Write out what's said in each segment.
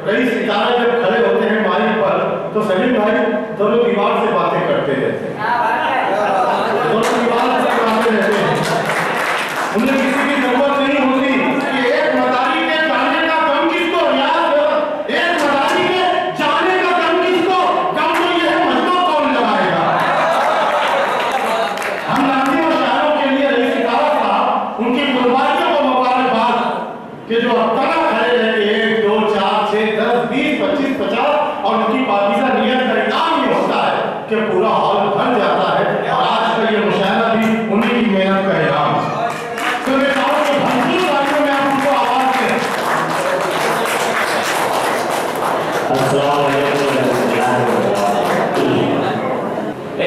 कई सितारे जब खड़े होते हैं माइक पर तो सलीम भाई दोनों दीवार से बातें करते रहते हैं, दोनों दीवार से बातें रहते हैं। उन्हें किसी की जरूरत नहीं होती कि एक मदारी के जाने का गम किसको, याद एक मदारी के जाने का गम किसको, गम तो यह मजनू कौन लगाएगा। हम नाज़िम और शायरों के लिए रईस सितारा साहब उनकी कुर्बानियों को मुबारकबाद कि जो अब तक खड़े रहते 1 2 4 6 10 20 25 50 और उनकी पाकीज़ा नियत का इनाम ये होता है कि पूरा हॉल भर जाता है। और आज का ये मुशायरा भी उन्हीं की मेहनत का इनाम है। तो मैं चाहूँ कि भरपूर तालियों में आप उनको आवाज़ दें। अस्सलाम वालेकुम।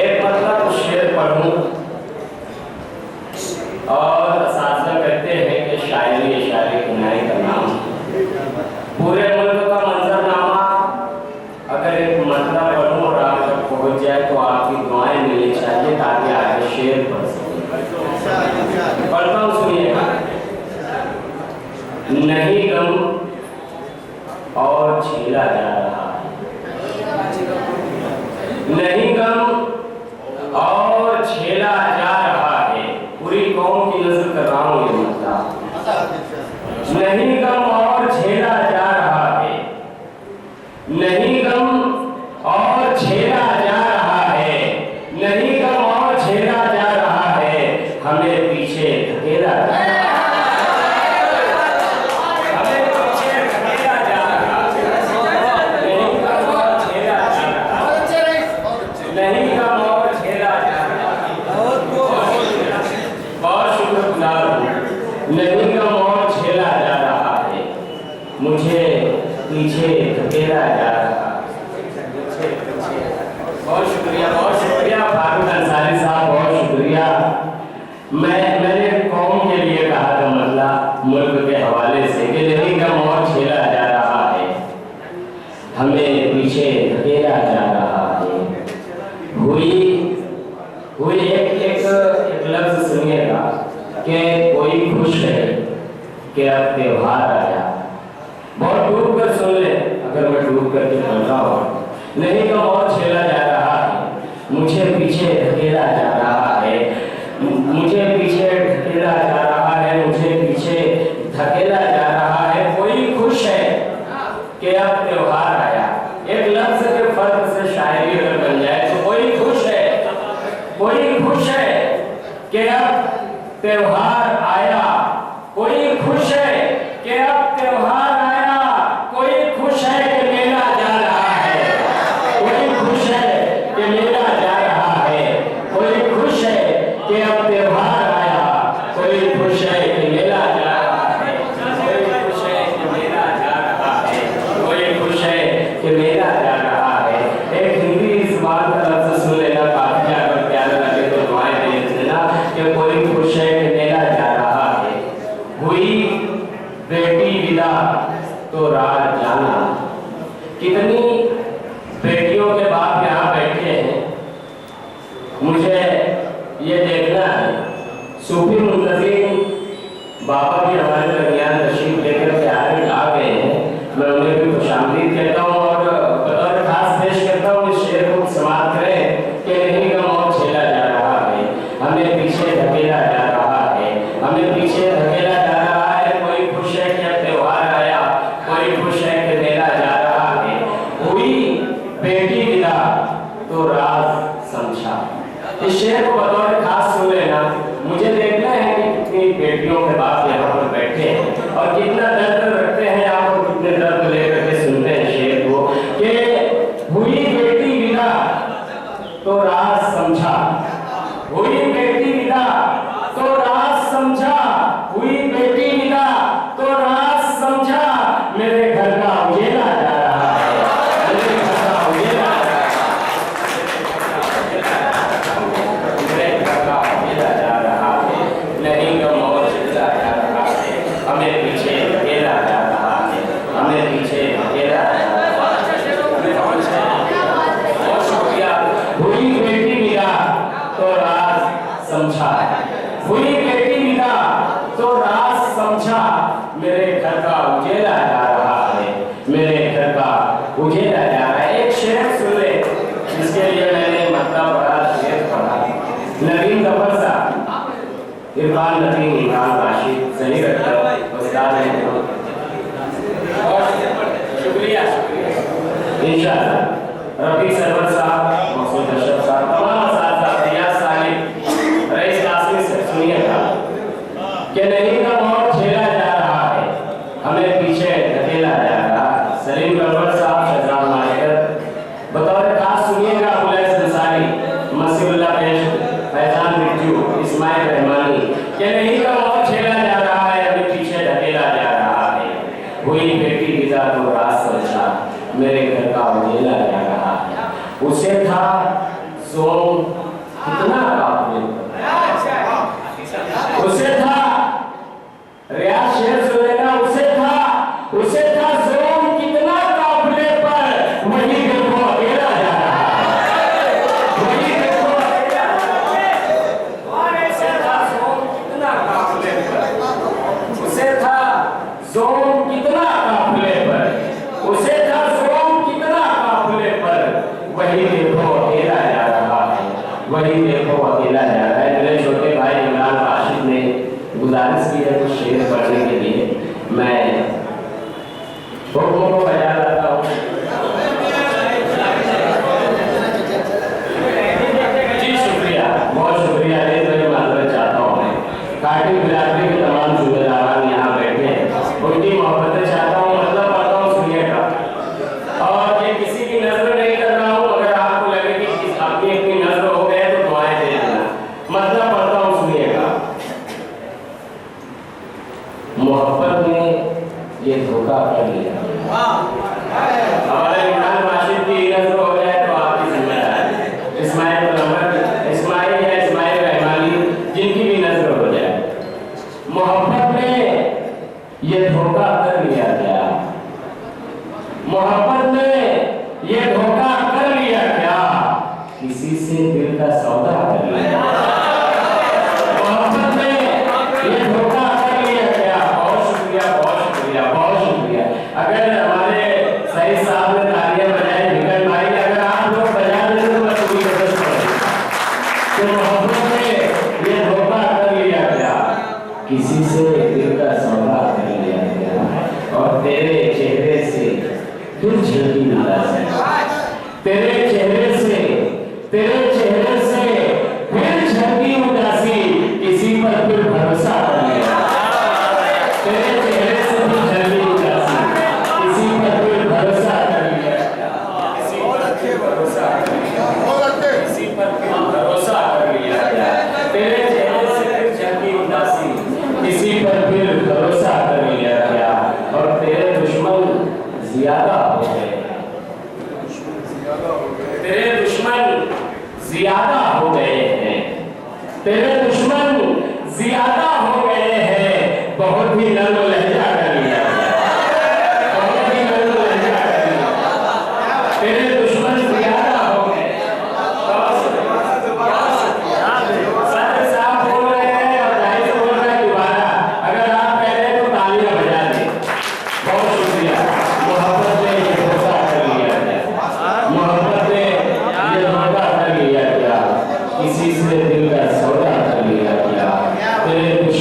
एक मतलब शेर पढ़ूं और असातिज़ा कहते हैं कि शायरी किनारे का नाम पूरे मुल्क का मंजरनामा अगर एक मतलब पढ़ूं और आप तक पहुंच जाए तो आपकी दुआएं मिलनी चाहिए ताकि आगे शेर पढ़ सकें। पढ़ता हूँ, सुनिएगा। नहीं गम और झेला जा रहा है, नहीं गम और झेला जा रहा है, पूरी कौम की नजर कर रहा हूँ ये मतलब। नहीं गम और झेला जा रहा है, नहीं गम और झेला जा रहा है, नहीं गम और झेला जा रहा है, हमें पीछे धकेला जा रहा है, हमें पीछे धकेला जा रहा है, नहीं गम और झेला जा रहा है, नहीं गम और झेला जा रहा है। बहुत शुक्रगुजार हूँ। नहीं गम और झेला जा रहा है, मुझे पीछे धकेला जा रहा है। बहुत शुक्रिया फारूक अंसारी साहब, बहुत शुक्रिया। मैंने कौम के लिए कहा था मतलब मुल्क के हवाले से कि नहीं गम और झेला जा रहा है, हमें पीछे धकेला जा रहा है। हुई एक लफ्ज सुनिएगा कि कोई खुश है कि अब त्योहार आया। बहुत डूब कर सुन ले, अगर मैं डूब करके पढ़ रहा हूँ। नहीं गम और झेला जा रहा है, मुझे पीछे धकेला जा रहा है, मुझे पीछे धकेला जा रहा है, मुझे पीछे धकेला जा रहा है। कोई खुश है कि अब त्योहार आया। एक लफ्ज के फर्क से शायरी अगर बन जाए तो कोई खुश है कि अब त्योहार आया, कोई खुश है कि अब त्योहार आया, कोई खुश है कि मेला जा रहा है, कोई खुश है कि मेला जा रहा है, कोई खुश है कि अब त्योहार आया, कोई खुश है कि मेला जा रहा है, कोई खुश है कि मेला जा रहा है, कोई खुश है कि मेला जा रहा है। एक हिंदी ज़बान का लफ्ज़ सुन लेना, काफी अगर प्यारा लगे तो दुआएं दे देना कि कोई खुश है कि मेला जा रहा है। हुई बेटी विदा तो रात जाना। कितनी बेटियों के बाप यहाँ बैठे हैं, मुझे ये देखना है। सूफी मुंतज़िम बाबा भी हमारे दरमियान तशरीफ लेकर के आ गए हैं। मैं उन्हें भी खुशामदीद कहता हूँ और खास पेश करता हूँ इस शेर को समाप्त करें कि नहीं गम और झेला जा रहा है, हमें पीछे धकेला जा रहा है, हमें पीछे धकेला जा रहा है। कोई खुश है कि अब त्योहार आया, कोई खुश है कि मेला जा रहा है। हुई बेटी विदा तो राज समझा। इस शेर को बतौर खास सुन लेना। मुझे देखना है कि कितनी बेटियों के बाप यहाँ पर बैठे हैं और कितना दर्द रखते हैं आप और कितने दर्द लेकर के सुनते हैं शेर को कि हुई बेटी विदा तो राज समझा, हुई बेटी विदा तो राज समझा, हुई बेटी विदा तो राज समझा। मेरे घर का उजेला जा रहा है, मेरे घर का उजेला जा रहा है, मेरे उजेड़ा जा रहा है। एक शेर सुन ले जिसके लिए मैंने मतलब बड़ा शेर पढ़ा। नवीन गफर साहब, इरफान नदीम, इमरान राशिद, जहीर अख्तर उस्ताद हैं। और शुक्रिया इंशाअल्लाह रफी सरवर साहब, मकसूद अशरफ साहब, तमाम साथ रियाज साहिब, रईस कासिम से सुनिएगा कि नहीं का बहुत झेला जा रहा है, हमें पीछे धकेला जा रहा है। सलीम गफर साहब, शहजाद मालिकर बतौर खास सुनिएगा, पुलिस अंसारी, मसीहुल्लाह पेश, फैजान बिट्टू, इस्माइल रहमानी कि नहीं का बहुत झेला जा रहा है, हमें पीछे धकेला जा रहा है। हुई बेटी विदा तो रात सोचा, मेरे घर का उजेला जा रहा है। उसे था जोम कितना काफिले, उसे था रियाज शेर सुनेगा, उसे था जोम कितना काफिले पर, वही देखो अकेला जा रहा है, वही देखो अकेला जा रहा है। और ऐसे था जोम कितना काफिले पर, उसे था जोम कितना काफिले पर, उसे था जोम कितना काफिले पर, वही देखो अकेला जा रहा है, वही देखो अकेला जा रहा है। मेरे छोटे भाई इमरान राशिद ने गुजारिश की है कुछ शेर पढ़ने के लिए, मैं हुक्म को बजा रहा हूँ। जी शुक्रिया, बहुत शुक्रिया। मैं माजरत चाहता हूँ, मैं काटी बिरादरी के तमाम सूबेदारान यहाँ बैठे हैं, उनकी मोहब्बतें चाहता हूँ, मतलब पढ़ता हूँ, सुनिएगा। और ये किसी की नजर नहीं कर रहा हूँ, अगर आपको लगे कि अपनी अपनी नजर हो गए तो दुआएं दे देना, मतलब पढ़ता हूँ, सुनिएगा। मोहब्बत ने ये धोखा कर लिया, हमारे इमरान राशिद की नजर हो जाए तो आपकी जिम्मेदारी, इस्माइल रहमानी जिनकी भी नजर हो जाए। मोहब्बत ने ये धोखा कर लिया क्या, मोहब्बत ने ये धोखा कर लिया क्या, किसी से दिल का सौदा कर लिया, मोहब्बत ने ये धोखा कर लिया क्या। बहुत शुक्रिया, बहुत शुक्रिया, बहुत शुक्रिया। अगर हमारे सही साहब ने तालियां बजाई, निकल भाई, अगर आप लोग बजा देते तो मैं पूरी मदद करूंगा। तो मोहब्बत ने ये धोखा कर लिया क्या, किसी से दिल का सौदा कर लिया क्या। और तेरे चेहरे से फिर झलकी उदासी, तेरे चेहरे से फिर झलकी उदासी, किसी पर फिर भरोसा कर लिया। तेरे चेहरे से फिर झलकी उदासी, किसी पर फिर भरोसा कर लिया, किसी पर फिर भरोसा कर लिया, किसी पर फिर भरोसा कर लिया। तेरे चेहरे से फिर झलकी उदासी, किसी पर फिर भरोसा कर लिया क्या। और तेरे दुश्मन ज्यादा हो गए, तेरे दुश्मन ज्यादा हो गए हैं, तेरे दुश्मन ज्यादा हो गए हैं। बहुत ही नर्म लहजा कर लिया, बहुत ही नर्म लहजा कर लिया। तेरे दुश्मन ज्यादा हो गए। सर साहब बोल रहे हैं और जाहिर बोल रहे हैं दोबारा, अगर आप कह रहे हैं तो तालियां बजा दें। बहुत शुक्रिया। मोहब्बत ने ये धोखा कर लिया क्या, मोहब्बत ने ये धोखा कर लिया क्या, किसी से दिल का सौदा कर लिया क्या। तेरे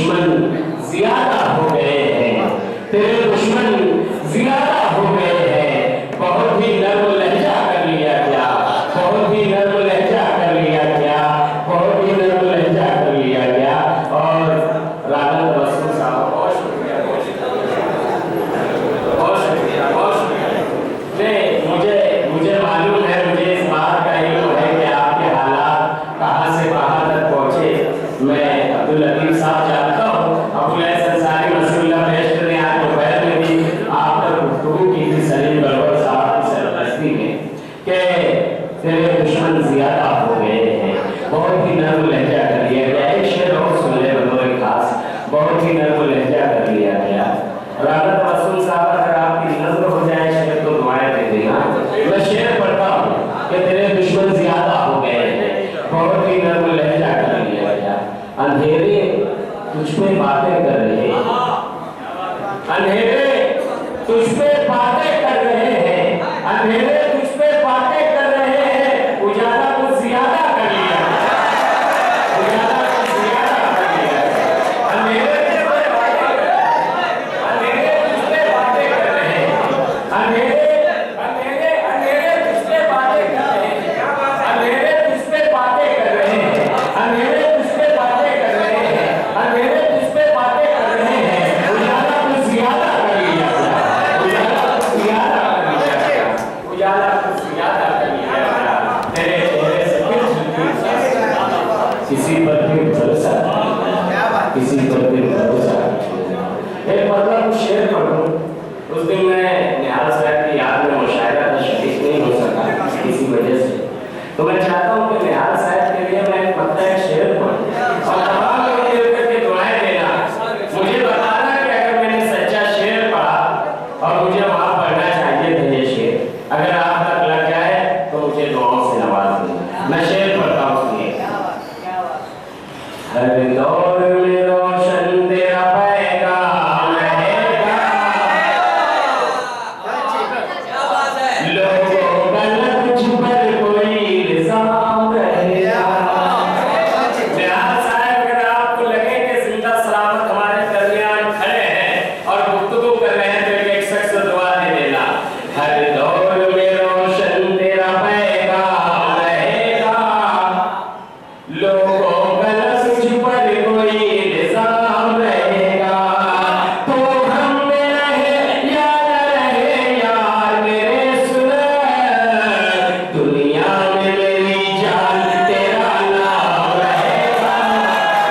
हर दौर में रोशन तेरा पैगाम रहेगा, लोगों का न तुझ पर कोई इल्जाम रहेगा। तो हम में रहे या न रहे यार मेरे सुलह, दुनिया में मेरी जान तेरा नाम रहेगा,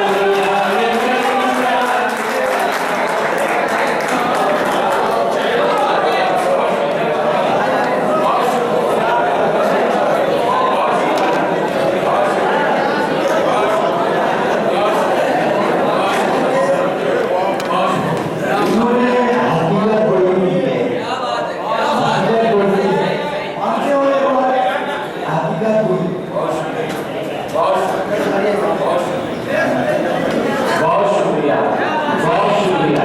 दुनिया में मेरी जान इन्होंने हकीकत बोली नहीं है, हकीकत बोली है, आंखें वाले बोले हकीकत बोली। बहुत शुक्रिया, बहुत शुक्रिया,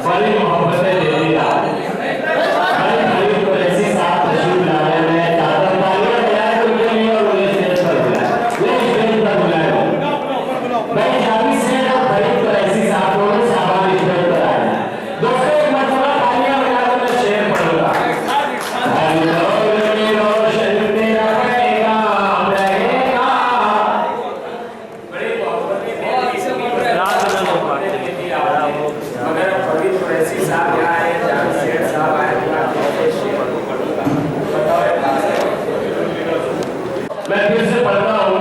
बड़ी मोहब्बतें दे दी आपने। बड़ी बड़ी तो ऐसी साथ तशरीफ लाने में ज़्यादा तालियां बजाएं उनके लिए और उन्हें स्टेज पर बुलाएं, उन्हें स्टेज पर बुलाएं। भाई जावी से ना बड़ी तो ऐसी साथ होने सामान स्टेज पर आए। दोस्तों एक मरतबा तालियां बजाकर मैं शेर पढ़ूंगा। हर दौर में रोशन तेरा पैगाम रहेगा। बड़ी मोहब्बत की मेरी मगर बड़ी तो ऐसी साथ यहाँ आए जहाँ शेर साहब आए मैं फिर से पढ़ता हूँ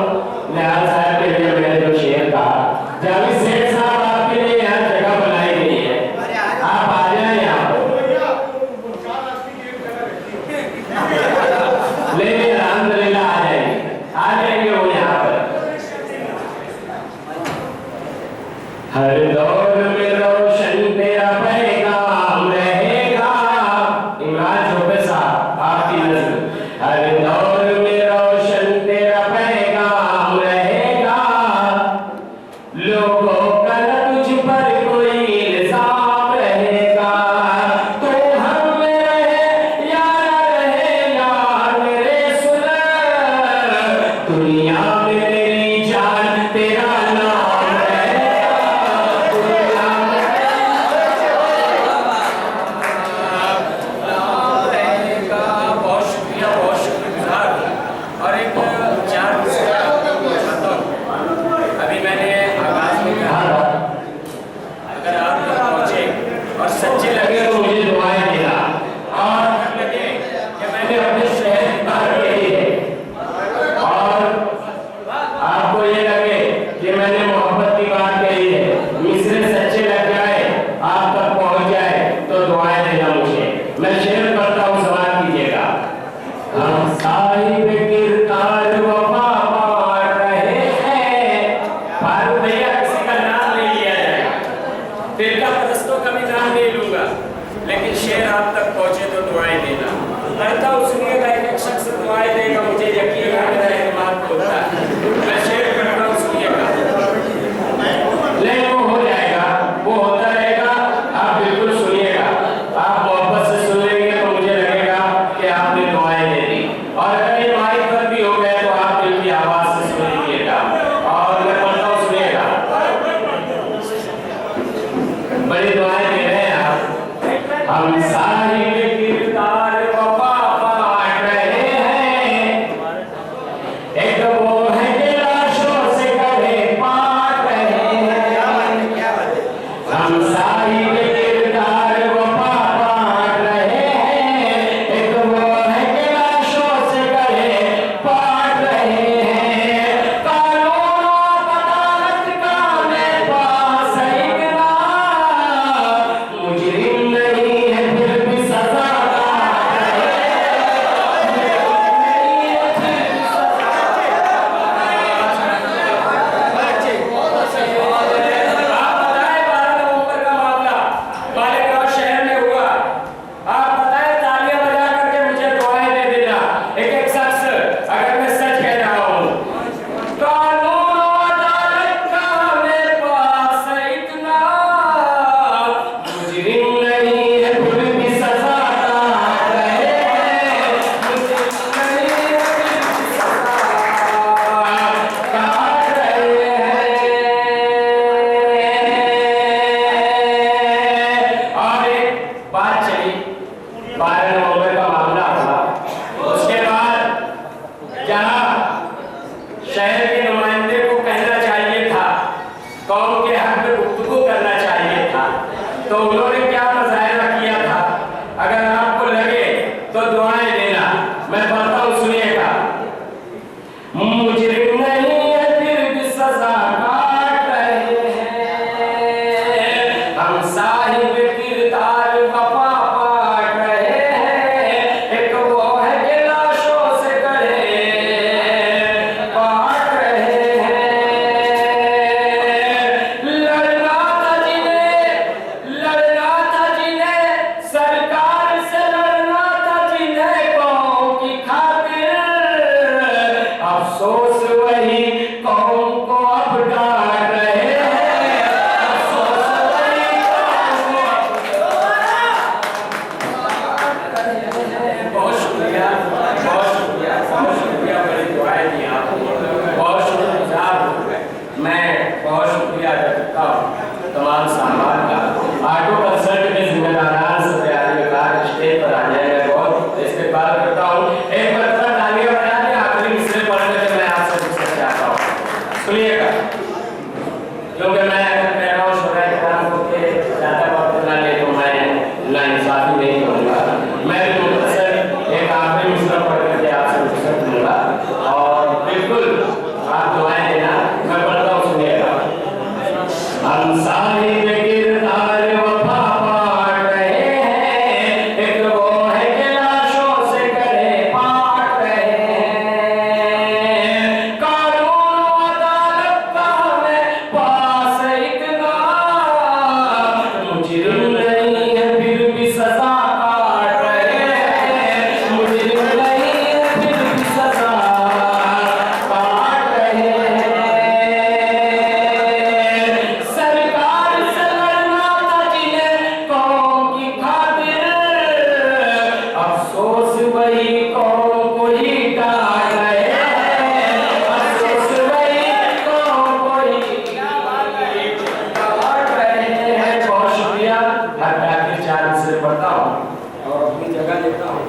निहाल साहब के लिए मैंने जो शेर कहा। जावेद सेठ साहब आपके लिए यहाँ जगह बनाई गई है, आप आ जाए यहाँ पर। लेकिन अल्हम्दुलिल्लाह आ जाएंगे वो यहाँ पर। हर दौर में रोशन तेरा पैगाम रहेगा। इमरान चौबे साहब आपकी नज़र। हर दौर में रोशन तेरा पैगाम रहेगा, लोगों का न तुझ पर कोई इल्जाम रहेगा। तो हम में रहे या न रहे यार मेरे सुलह, दुनिया में मेरी जान तेरा नाम रहेगा, दुनिया में रहेगा। बहुत शुक्रिया, बहुत शुक्रगुजार हूं। और एक चार चाहता हूं, अभी मैंने आगाज में कहा था अगर आप तक पहुंचे और सच्चे लगे तो मुझे दुआएं देना, और लगे कि मैंने अपने शहर की बात कही है और दुआएं देना। मैं पढ़ता हूँ, सुनिएगा। मुजरिम नहीं है फिर भी सजा काट रहे हैं, हम साहिब किरदार वफा पाट रहे हैं। एक वो है कि लाशों से गले पाट रहे हैं। लड़ना था जिन्हें सरकार से, लड़ना था जिन्हें कौम की खातिर, अफसोस वही कौम को अब डांट रहे हैं। अफसोस वही बहुत शुक्रिया, बहुत शुक्रिया, बहुत शुक्रिया। बड़ी दुआएं दी आपने, बहुत शुक्रगुजार हूं मैं। बहुत शुक्रिया अदा करता हूँ तमाम सामान का। ऑटो कंसर्ट के जिम्मेदारान से तैयारी स्टेज पर आ जाएगा। बहुत इस्तेमाल करता हूँ। एक मरतबा तालियां बजा दें आखिरी मिसरे पढ़ने के मैं आपसे पूछना चाहता हूँ, सुनिएगा। क्योंकि मैं कह रहा हूँ शुरा इकराम को के ज़्यादा वक्त ना ले तो मैं नाइंसाफी नहीं करूँगा। मैं भी मुख्तसर एक आखिरी मिसरा पढ़ करके आपसे रुखसत लूँगा और बिल्कुल आप दुआएं देना। मैं पढ़ता हूँ, सुनिएगा। हम साहिब किरदार वफा पाट रहे हैं, एक वो है कि लाशों से गले पाट रहे हैं। कानून अदालत का हमें पास इतना, मुजरिम नहीं है फिर भी सजा काट रहे हैं। मुजरिम नहीं है फिर भी सजा काट रहे हैं। सरकार से लड़ना था जिन्हें कौम की खातिर, अफसोस वही कौम को ही डांट रहे हैं। अफसोस वही कौम को ही डांट रहे हैं। बहुत शुक्रिया। हर आखिर 4 मिसरे पढ़ता हूँ और अपनी जगह लेता हूँ,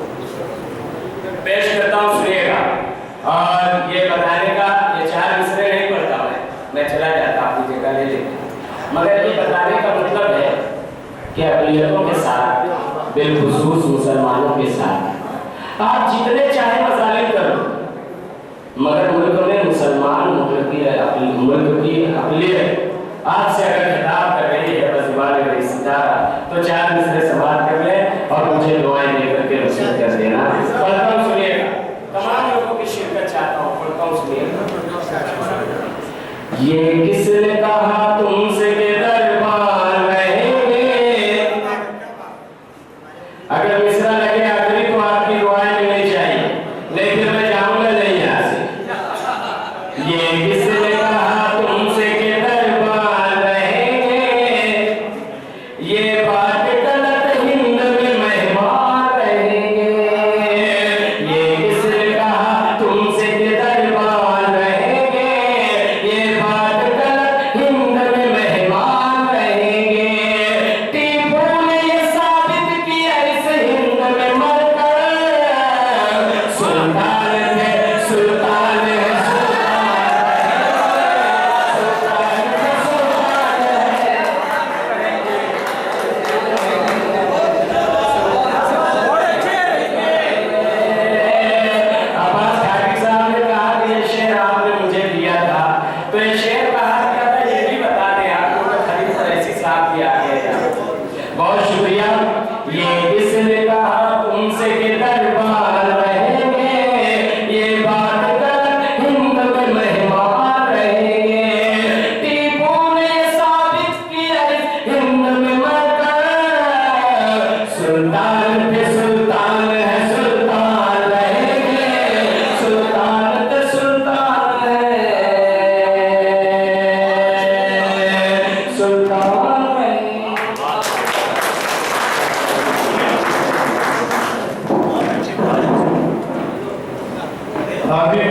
पेश करता हूँ, सुनिएगा। और ये बताने का, ये 4 मिसरे नहीं पढ़ता मैं चला जाता, अपनी जगह ले लेता। मगर ये बताने का मतलब है कि अक़लियतों के साथ, बिलखुसूस मुसलमानों के साथ आप जितने चाहे मसालिक कर लो, मगर मुल्क में मुसलमान मुल्क की अक़लियत आपसे अगर खिताब कर रही है बज़ुबान रिश्तेदार, तो 4 मिसरे समाप्त कर लें और मुझे दुआएं दे करके रुखसत कर देना। पढ़ता हूँ, सुनिएगा। तमाम लोगों की शिरकत चाहता हूँ, पढ़ता हूँ, सुनिएगा। ये किसने कहा तुमसे के दरबार रहेंगे? अगर मिसरा लगे आखिरी तो आपकी दुआएं मिलनी चाहिए, नहीं फिर मैं जाऊंगा नहीं यहाँ से। ये किसने कहा तुमसे के दरबार रहेंगे? ये बात गलत, हिंद में मेहमान रहेंगे। ये किसने कहा तुमसे के दरबार रहेंगे? ये बात गलत, हिंद में मेहमान रहेंगे। टीपू ने ये साबित किया इस हिंद में मरकर, सुल्तान है, सुल्तान है, अब्बास खाकी साहब ने कहा कि ये शेर आपने मुझे दिया था, तो ये शेर कहा क्या था ये भी बता दें आपको। मैं खलील कुरैशी साहब भी आ गए। बहुत शुक्रिया। ये किसने कहा तुमसे के दरबार रहेंगे? ये बात गलत, हिंद में मेहमान रहेंगे। टीपू ने साबित किया इस हिंद में मरकर, सुल्तान पे सुल्तान है, सुल्तान रहेंगे। सुल्तान पे सुल्तान है, सुल्तान रहेंगे। आगे